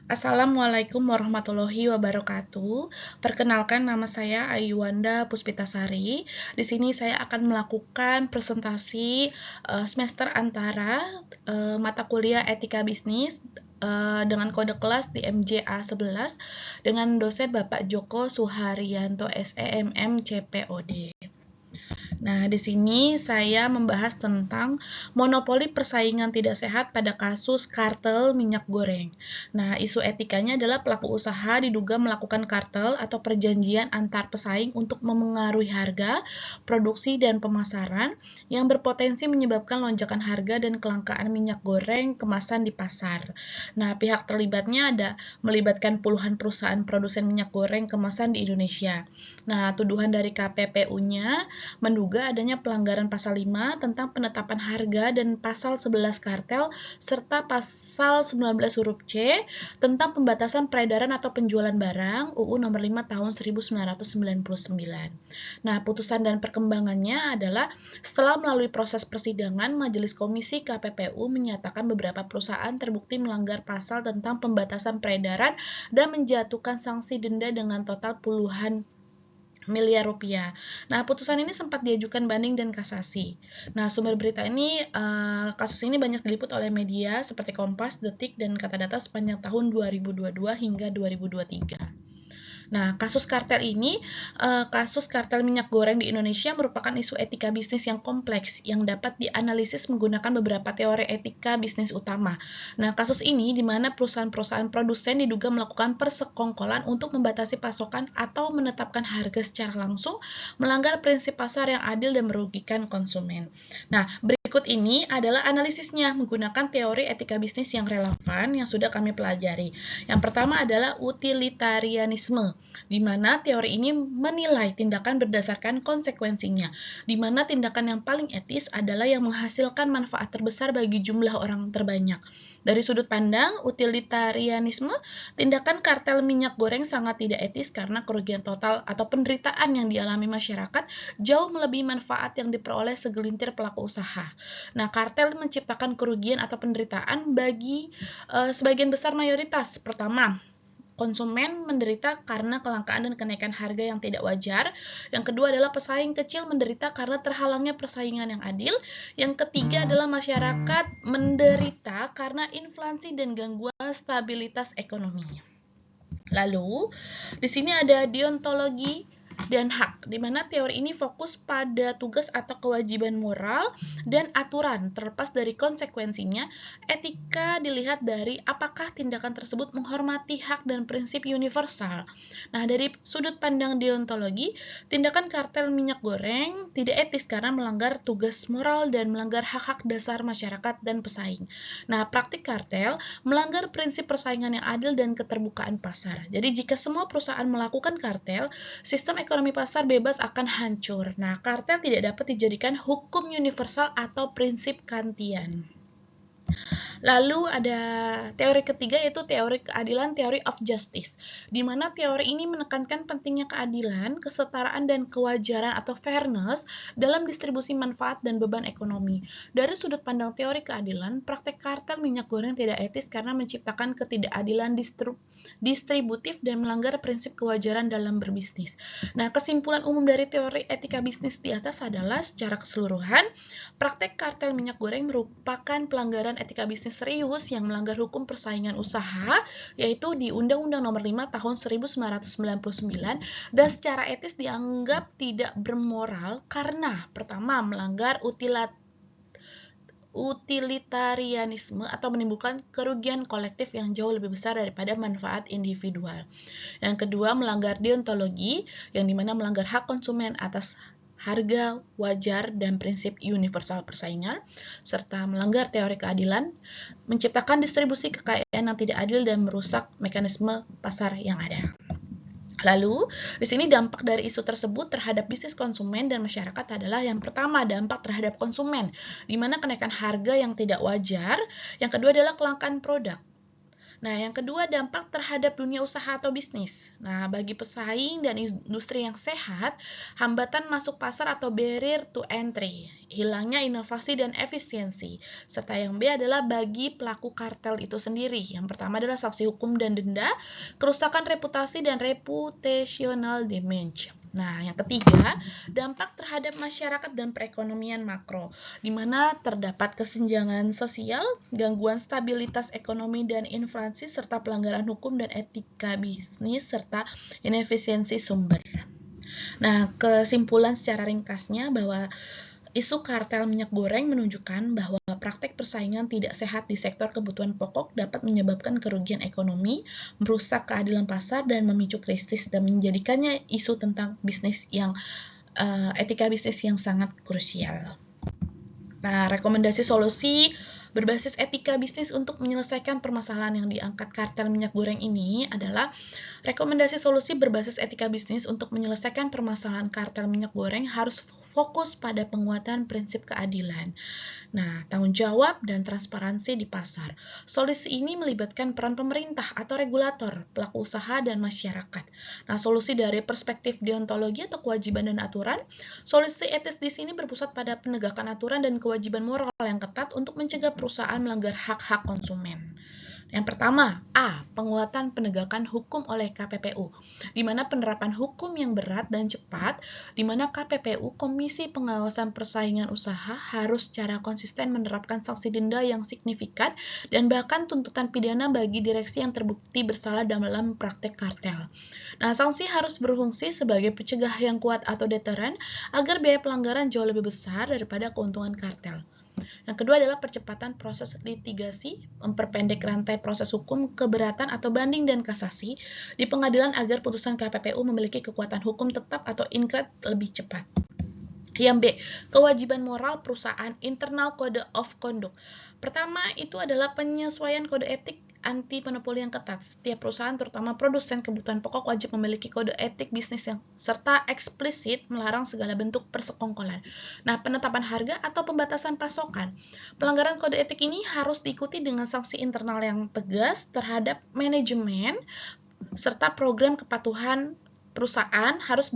Assalamualaikum warahmatullahi wabarakatuh. Perkenalkan, nama saya Ayuwanda Puspitasari. Di sini saya akan melakukan presentasi semester antara mata kuliah Etika Bisnis dengan kode kelas di MJA 11 dengan dosen Bapak Joko Suharyanto SEMM CPOD. Nah, di sini saya membahas tentang monopoli persaingan tidak sehat pada kasus kartel minyak goreng. Nah, isu etikanya adalah pelaku usaha diduga melakukan kartel atau perjanjian antar pesaing untuk memengaruhi harga, produksi, dan pemasaran yang berpotensi menyebabkan lonjakan harga dan kelangkaan minyak goreng kemasan di pasar. Nah, pihak terlibatnya melibatkan puluhan perusahaan produsen minyak goreng kemasan di Indonesia. Nah, tuduhan dari KPPU-nya menduga adanya pelanggaran pasal 5 tentang penetapan harga dan pasal 11 kartel serta pasal 19 huruf C tentang pembatasan peredaran atau penjualan barang UU nomor 5 tahun 1999. Nah, putusan dan perkembangannya adalah setelah melalui proses persidangan, Majelis Komisi KPPU menyatakan beberapa perusahaan terbukti melanggar pasal tentang pembatasan peredaran dan menjatuhkan sanksi denda dengan total puluhan miliar rupiah. Nah, putusan ini sempat diajukan banding dan kasasi. Nah, sumber berita ini, kasus ini banyak diliput oleh media seperti Kompas, Detik, dan Kata Data sepanjang tahun 2022 hingga 2023. Nah, kasus kartel minyak goreng di Indonesia merupakan isu etika bisnis yang kompleks yang dapat dianalisis menggunakan beberapa teori etika bisnis utama. Nah, kasus ini di mana perusahaan-perusahaan produsen diduga melakukan persekongkolan untuk membatasi pasokan atau menetapkan harga secara langsung, melanggar prinsip pasar yang adil dan merugikan konsumen. Nah, berikut ini adalah analisisnya menggunakan teori etika bisnis yang relevan yang sudah kami pelajari. Yang pertama adalah utilitarianisme, di mana teori ini menilai tindakan berdasarkan konsekuensinya, di mana tindakan yang paling etis adalah yang menghasilkan manfaat terbesar bagi jumlah orang terbanyak. Dari sudut pandang utilitarianisme, tindakan kartel minyak goreng sangat tidak etis karena kerugian total atau penderitaan yang dialami masyarakat jauh melebihi manfaat yang diperoleh segelintir pelaku usaha. Nah, kartel menciptakan kerugian atau penderitaan bagi sebagian besar mayoritas. Pertama, konsumen menderita karena kelangkaan dan kenaikan harga yang tidak wajar. Yang kedua adalah pesaing kecil menderita karena terhalangnya persaingan yang adil. Yang ketiga adalah masyarakat menderita karena inflasi dan gangguan stabilitas ekonomi. Lalu, di sini ada deontologi dan hak, di mana teori ini fokus pada tugas atau kewajiban moral dan aturan. Terlepas dari konsekuensinya, etika dilihat dari apakah tindakan tersebut menghormati hak dan prinsip universal. Nah, dari sudut pandang deontologi, tindakan kartel minyak goreng tidak etis karena melanggar tugas moral dan melanggar hak-hak dasar masyarakat dan pesaing. Nah, praktik kartel melanggar prinsip persaingan yang adil dan keterbukaan pasar. Jadi, jika semua perusahaan melakukan kartel, sistem ekonomi pasar bebas akan hancur. Nah, kartel tidak dapat dijadikan hukum universal atau prinsip Kantian. Lalu ada teori ketiga yaitu teori keadilan, theory of justice, di mana teori ini menekankan pentingnya keadilan, kesetaraan, dan kewajaran atau fairness dalam distribusi manfaat dan beban ekonomi. Dari sudut pandang teori keadilan, praktek kartel minyak goreng tidak etis karena menciptakan ketidakadilan distributif dan melanggar prinsip kewajaran dalam berbisnis. Nah, kesimpulan umum dari teori etika bisnis di atas adalah secara keseluruhan, praktek kartel minyak goreng merupakan pelanggaran etika bisnis serius yang melanggar hukum persaingan usaha, yaitu di Undang-Undang Nomor 5 Tahun 1999, dan secara etis dianggap tidak bermoral karena pertama melanggar utilitarianisme atau menimbulkan kerugian kolektif yang jauh lebih besar daripada manfaat individual. Yang kedua, melanggar deontologi, yang dimana melanggar hak konsumen atas harga wajar dan prinsip universal persaingan, serta melanggar teori keadilan, menciptakan distribusi kekayaan yang tidak adil dan merusak mekanisme pasar yang ada. Lalu, di sini dampak dari isu tersebut terhadap bisnis konsumen dan masyarakat adalah yang pertama, dampak terhadap konsumen, di mana kenaikan harga yang tidak wajar. Yang kedua adalah kelangkaan produk. Nah, yang kedua, dampak terhadap dunia usaha atau bisnis. Nah, bagi pesaing dan industri yang sehat, hambatan masuk pasar atau barrier to entry, hilangnya inovasi dan efisiensi. Serta yang B adalah bagi pelaku kartel itu sendiri. Yang pertama adalah sanksi hukum dan denda, kerusakan reputasi dan reputational damage. Nah, yang ketiga, dampak terhadap masyarakat dan perekonomian makro, di mana terdapat kesenjangan sosial, gangguan stabilitas ekonomi dan inflasi, serta pelanggaran hukum dan etika bisnis, serta inefisiensi sumber. Nah, kesimpulan secara ringkasnya bahwa isu kartel minyak goreng menunjukkan bahwa praktek persaingan tidak sehat di sektor kebutuhan pokok dapat menyebabkan kerugian ekonomi, merusak keadilan pasar, dan memicu krisis dan menjadikannya isu tentang bisnis yang etika bisnis yang sangat krusial. Nah, rekomendasi solusi berbasis etika bisnis untuk menyelesaikan permasalahan yang diangkat kartel minyak goreng ini adalah rekomendasi solusi berbasis etika bisnis untuk menyelesaikan permasalahan kartel minyak goreng harus fokus pada penguatan prinsip keadilan. Nah, tanggung jawab dan transparansi di pasar. Solusi ini melibatkan peran pemerintah atau regulator, pelaku usaha, dan masyarakat. Nah, solusi dari perspektif deontologi atau kewajiban dan aturan. Solusi etis di sini berpusat pada penegakan aturan dan kewajiban moral yang ketat untuk mencegah perusahaan melanggar hak-hak konsumen. Yang pertama, A. Penguatan penegakan hukum oleh KPPU, di mana penerapan hukum yang berat dan cepat, di mana KPPU, Komisi Pengawasan Persaingan Usaha, harus secara konsisten menerapkan sanksi denda yang signifikan dan bahkan tuntutan pidana bagi direksi yang terbukti bersalah dalam praktek kartel. Nah, sanksi harus berfungsi sebagai pencegah yang kuat atau deteren agar biaya pelanggaran jauh lebih besar daripada keuntungan kartel. Yang kedua adalah percepatan proses litigasi, memperpendek rantai proses hukum, keberatan atau banding dan kasasi di pengadilan agar putusan KPPU memiliki kekuatan hukum tetap atau ingkrah lebih cepat. Yang B, kewajiban moral perusahaan, internal code of conduct. Pertama, itu adalah penyesuaian kode etik anti monopoli yang ketat. Setiap perusahaan, terutama produsen kebutuhan pokok, wajib memiliki kode etik bisnis yang serta eksplisit melarang segala bentuk persekongkolan. Nah, penetapan harga atau pembatasan pasokan. Pelanggaran kode etik ini harus diikuti dengan sanksi internal yang tegas terhadap manajemen serta program kepatuhan perusahaan harus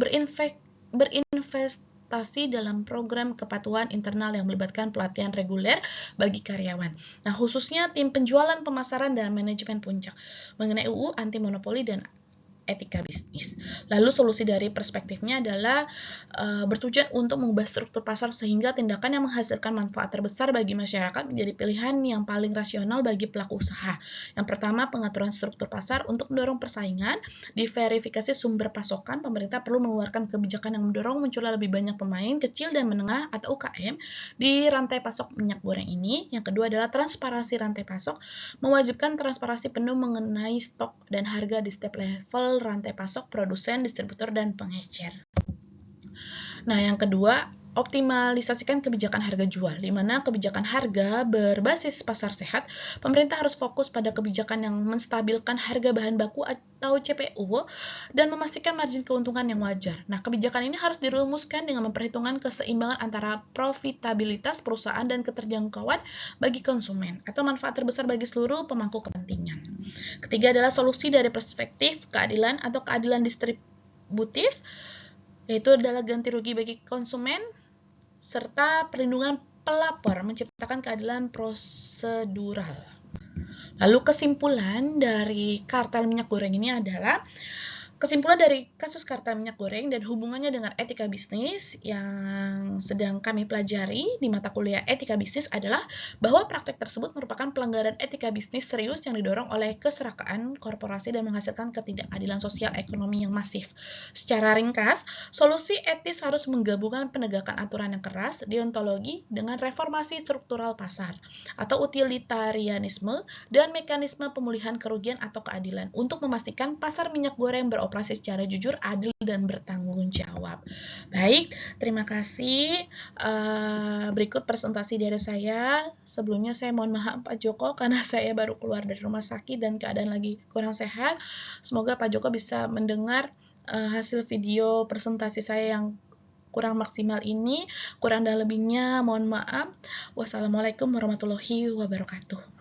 berinvestasi dalam program kepatuhan internal yang melibatkan pelatihan reguler bagi karyawan. Nah, khususnya tim penjualan, pemasaran, dan manajemen puncak mengenai UU anti monopoli dan etika bisnis. Lalu solusi dari perspektifnya adalah bertujuan untuk mengubah struktur pasar sehingga tindakan yang menghasilkan manfaat terbesar bagi masyarakat menjadi pilihan yang paling rasional bagi pelaku usaha. Yang pertama, pengaturan struktur pasar untuk mendorong persaingan, diverifikasi sumber pasokan. Pemerintah perlu mengeluarkan kebijakan yang mendorong munculnya lebih banyak pemain kecil dan menengah atau UKM di rantai pasok minyak goreng ini. Yang kedua adalah transparansi rantai pasok, mewajibkan transparansi penuh mengenai stok dan harga di setiap level rantai pasok, produsen, distributor, dan pengecer. Nah, yang kedua, optimalisasikan kebijakan harga jual, di mana kebijakan harga berbasis pasar sehat. Pemerintah harus fokus pada kebijakan yang menstabilkan harga bahan baku atau CPO dan memastikan margin keuntungan yang wajar. Nah, kebijakan ini harus dirumuskan dengan memperhitungkan keseimbangan antara profitabilitas perusahaan dan keterjangkauan bagi konsumen atau manfaat terbesar bagi seluruh pemangku kepentingan. Ketiga adalah solusi dari perspektif keadilan atau keadilan distributif, yaitu adalah ganti rugi bagi konsumen serta perlindungan pelapor, menciptakan keadilan prosedural. Lalu kesimpulan dari kartel minyak goreng ini adalah kesimpulan dari kasus kartel minyak goreng dan hubungannya dengan etika bisnis yang sedang kami pelajari di mata kuliah etika bisnis adalah bahwa praktek tersebut merupakan pelanggaran etika bisnis serius yang didorong oleh keserakaan korporasi dan menghasilkan ketidakadilan sosial ekonomi yang masif. Secara ringkas, solusi etis harus menggabungkan penegakan aturan yang keras, deontologi, dengan reformasi struktural pasar atau utilitarianisme dan mekanisme pemulihan kerugian atau keadilan untuk memastikan pasar minyak goreng beroperasi secara jujur, adil, dan bertanggung jawab. Baik, terima kasih. Berikut presentasi dari saya. Sebelumnya saya mohon maaf Pak Joko karena saya baru keluar dari rumah sakit dan keadaan lagi kurang sehat. Semoga Pak Joko bisa mendengar hasil video presentasi saya yang kurang maksimal ini. Kurang dan lebihnya mohon maaf. Wassalamualaikum warahmatullahi wabarakatuh.